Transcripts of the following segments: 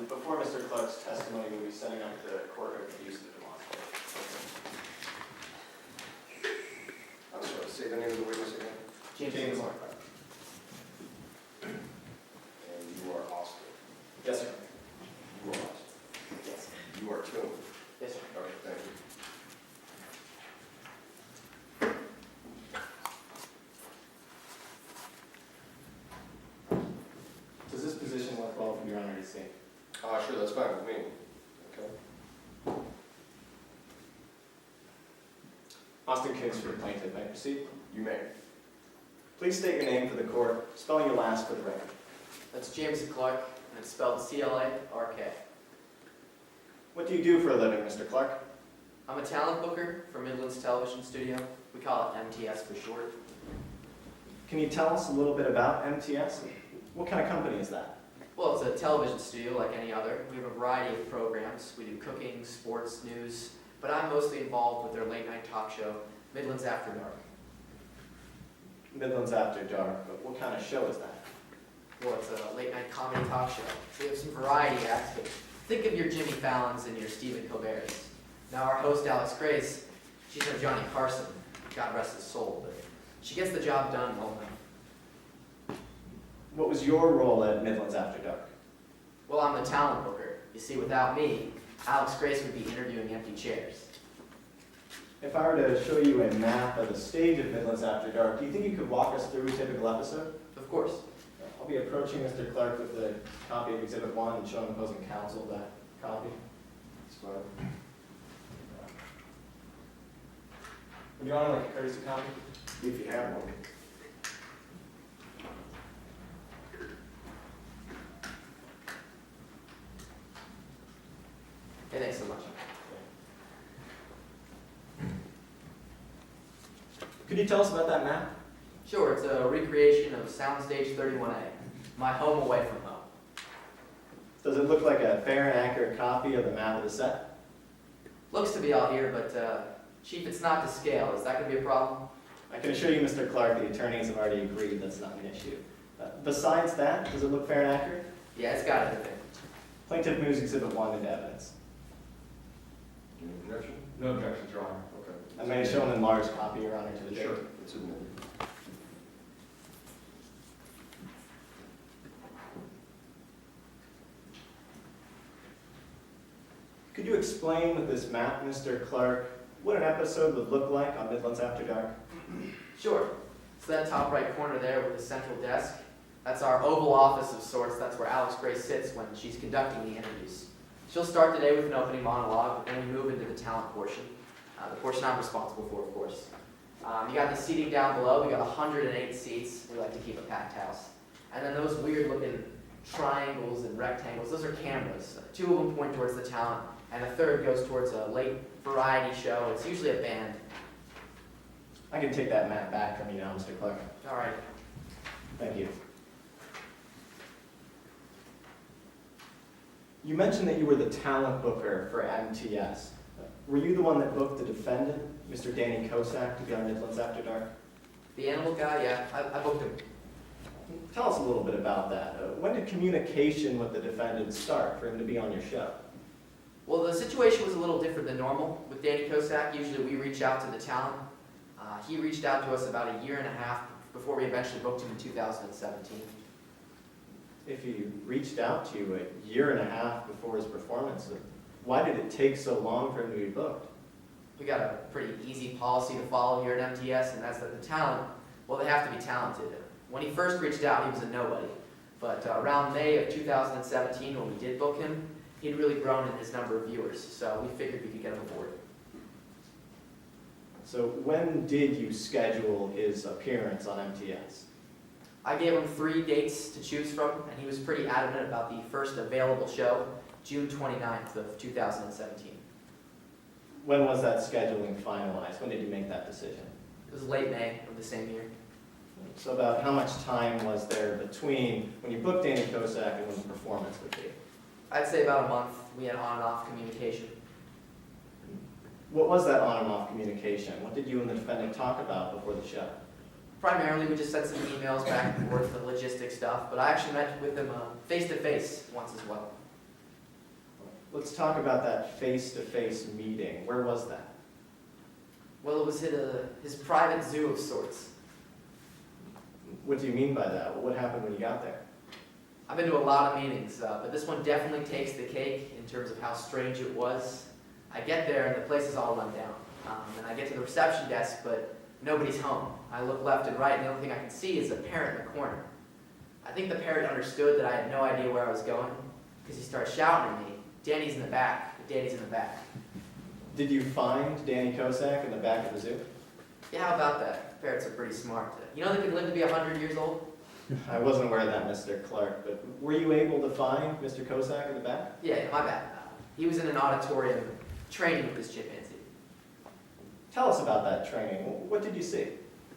And before Mr. Clark's testimony, we'll be setting up the court of the use of the demonstration. I'm sorry, say the name of the witness again. Jameson. And you are Austin. Yes, sir. You are Austin. Yes. You are Toon. Yes, sir. Okay, thank you. Does this position work well for Your Honor to see? Sure, that's fine with me. Okay. Austin Kiggs for the plaintiff. May I proceed? You may. Please state your name for the court, spelling your last for the record. That's Jameson Clark, and it's spelled C-L-A-R-K. What do you do for a living, Mr. Clark? I'm a talent booker for Midland's Television Studio. We call it MTS for short. Can you tell us a little bit about MTS? What kind of company is that? Well, it's a television studio like any other. We have a variety of programs. We do cooking, sports, news, but I'm mostly involved with their late-night talk show, Midland's After Dark. Midland's After Dark, but what kind of show is that? Well, it's a late-night comedy talk show. So we have some variety acts, but think of your Jimmy Fallons and your Stephen Colbert's. Now, our host, Alex Grace, she's no Johnny Carson, God rest his soul, but she gets the job done well enough. What was your role at Midland's After Dark? Well, I'm the talent booker. You see, without me, Alex Grace would be interviewing empty chairs. If I were to show you a map of the stage of Midland's After Dark, do you think you could walk us through a typical episode? Of course. I'll be approaching Mr. Clark with a copy of Exhibit 1 and showing opposing counsel that copy. It's fine. Would Your Honor like a courtesy copy? If you have one. Hey, thanks so much. Could you tell us about that map? Sure, it's a recreation of Soundstage 31A, my home away from home. Does it look like a fair and accurate copy of the map of the set? Looks to be out here, but Chief, it's not to scale. Is that going to be a problem? I can assure you, Mr. Clark, the attorneys have already agreed that's not an issue. Besides that, does it look fair and accurate? Yeah, it's got everything. Plaintiff moves Exhibit 1 into evidence. Any objection? No objections, Your Honor. Okay. I may show an enlarged copy, Your Honor, to the Sure, jury. it's admitted. Could you explain with this map, Mr. Clark, what an episode would look like on Midland's After Dark? Sure. So that top right corner there with the central desk, that's our Oval Office of sorts. That's where Alex Grace sits when she's conducting the interviews. She'll start the day with an opening monologue, and then we move into the talent portion, the portion I'm responsible for, of course. You got the seating down below. We got 108 seats. We like to keep a packed house. And then those weird-looking triangles and rectangles, those are cameras. 2 of them point towards the talent, and a third goes towards a late variety show. It's usually a band. I can take that map back from you now, Mr. Clark. All right. Thank you. You mentioned that you were the talent booker for MTS. Were you the one that booked the defendant, Mr. Danny Kosak, to be on Midland's After Dark? The animal guy, yeah, I booked him. Tell us a little bit about that. When did communication with the defendant start for him to be on your show? Well, the situation was a little different than normal. With Danny Kosak, usually we reach out to the talent. He reached out to us about a year and a half before we eventually booked him in 2017. If he reached out to you a year and a half before his performance, why did it take so long for him to be booked? We got a pretty easy policy to follow here at MTS, and that's that the talent, well, they have to be talented. When he first reached out, he was a nobody. But around May of 2017, when we did book him, he'd really grown in his number of viewers, so we figured we could get him aboard. So when did you schedule his appearance on MTS? I gave him 3 dates to choose from, and he was pretty adamant about the first available show, June 29th of 2017. When was that scheduling finalized? When did you make that decision? It was late May of the same year. So about how much time was there between when you booked Danny Kosak and when the performance would be? I'd say about a month. We had on and off communication. What was that on and off communication? What did you and the defendant talk about before the show? Primarily, we just sent some emails back and forth, the logistic stuff, but I actually met with him face-to-face once as well. Let's talk about that face-to-face meeting. Where was that? Well, it was at his private zoo of sorts. What do you mean by that? What happened when you got there? I've been to a lot of meetings, but this one definitely takes the cake in terms of how strange it was. I get there and the place is all run down. And I get to the reception desk, but nobody's home. I look left and right, and the only thing I can see is a parrot in the corner. I think the parrot understood that I had no idea where I was going, because he started shouting at me, "Danny's in the back, Danny's in the back." Did you find Danny Kosak in the back of the zoo? Yeah, how about that? Parrots are pretty smart. You know they can live to be 100 years old? I wasn't aware of that, Mr. Clark, but were you able to find Mr. Kosak in the back? Yeah, my bad. He was in an auditorium training with his chimpanzee. Tell us about that training. What did you see?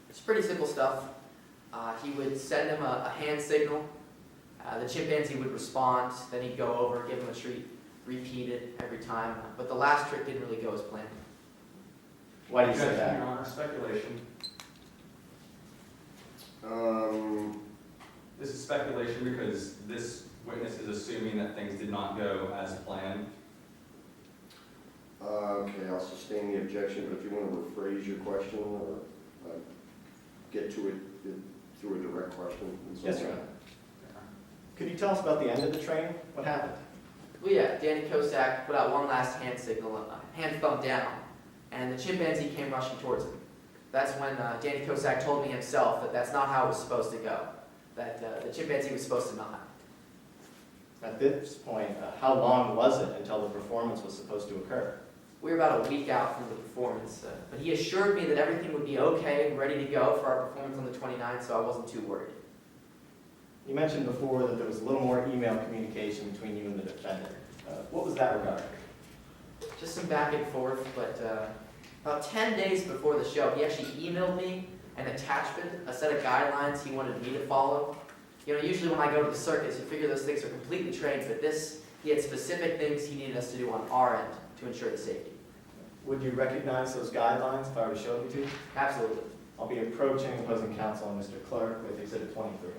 It's pretty simple stuff. He would send him a hand signal. The chimpanzee would respond. Then he'd go over, give him a treat, repeat it every time. But the last trick didn't really go as planned. Why do you say Objection, that? Your Honor, speculation. This is speculation because this witness is assuming that things did not go as planned. Okay, I'll sustain the objection, but if you want to rephrase your question or get to it through a direct question. Yes, Your Honor. Could you tell us about the end of the training? What happened? Well, yeah, Danny Kosak put out one last hand signal, hand thumb down, and the chimpanzee came rushing towards him. That's when Danny Kosak told me himself that that's not how it was supposed to go, that the chimpanzee was supposed to nod. At this point, how long was it until the performance was supposed to occur? We were about a week out from the performance, but he assured me that everything would be okay and ready to go for our performance on the 29th, so I wasn't too worried. You mentioned before that there was a little more email communication between you and the defendant. What was that regarding? Just some back and forth, but about 10 days before the show, he actually emailed me an attachment, a set of guidelines he wanted me to follow. You know, usually when I go to the circus, you figure those things are completely trained, but this, he had specific things he needed us to do on our end to ensure the safety. Would you recognize those guidelines if I were to show them to you? Absolutely. I'll be approaching opposing counsel and Mr. Clark with Exhibit 23.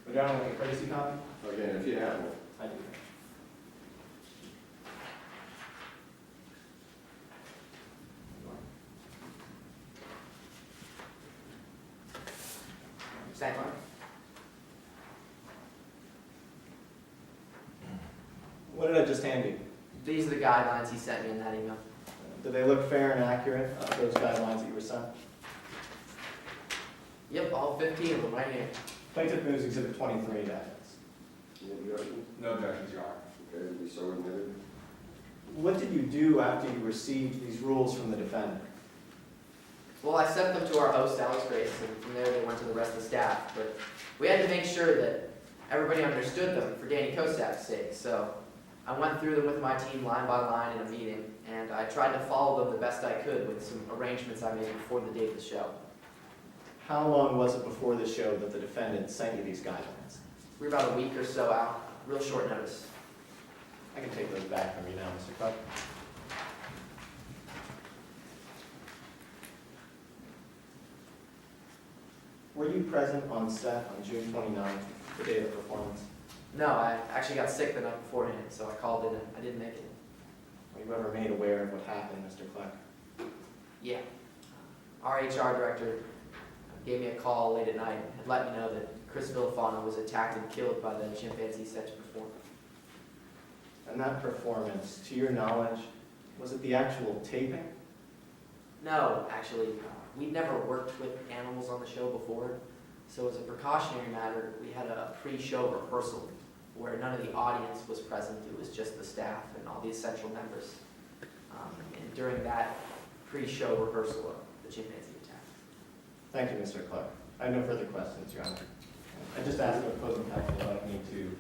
Would you like a courtesy copy? Again, if you have one. I do. Stand by. What did I just hand you? These are the guidelines he sent me in that email. Do they look fair and accurate, those guidelines that you were sent? Yep, all 15 of them right here. Plaintiff moves Exhibit 23 to evidence. Any objections? No objections, Your Honor. Okay, to be so admitted. What did you do after you received these rules from the defendant? Well, I sent them to our host, Alex Grace, and from there they went to the rest of the staff. But we had to make sure that everybody understood them for Danny Kosak's sake. So I went through them with my team line by line in a meeting, and I tried to follow them the best I could with some arrangements I made before the date of the show. How long was it before the show that the defendant sent you these guidelines? We were about a week or so out, real short notice. I can take those back from you now, Mr. Clark. Were you present on set on June 29th, the day of the performance? No, I actually got sick the night beforehand, so I called in and I didn't make it. Were you ever made aware of what happened, Mr. Clark? Yeah. Our HR director gave me a call late at night and let me know that Chris Villafana was attacked and killed by the chimpanzee set to perform. And that performance, to your knowledge, was it the actual taping? No, actually, we'd never worked with animals on the show before, so as a precautionary matter, we had a pre-show rehearsal where none of the audience was present. It was just the staff and all the essential members. And during that pre-show rehearsal, the chimpanzee attacked. Thank you, Mr. Clark. I have no further questions, Your Honor. I just asked the opposing counsel would like me to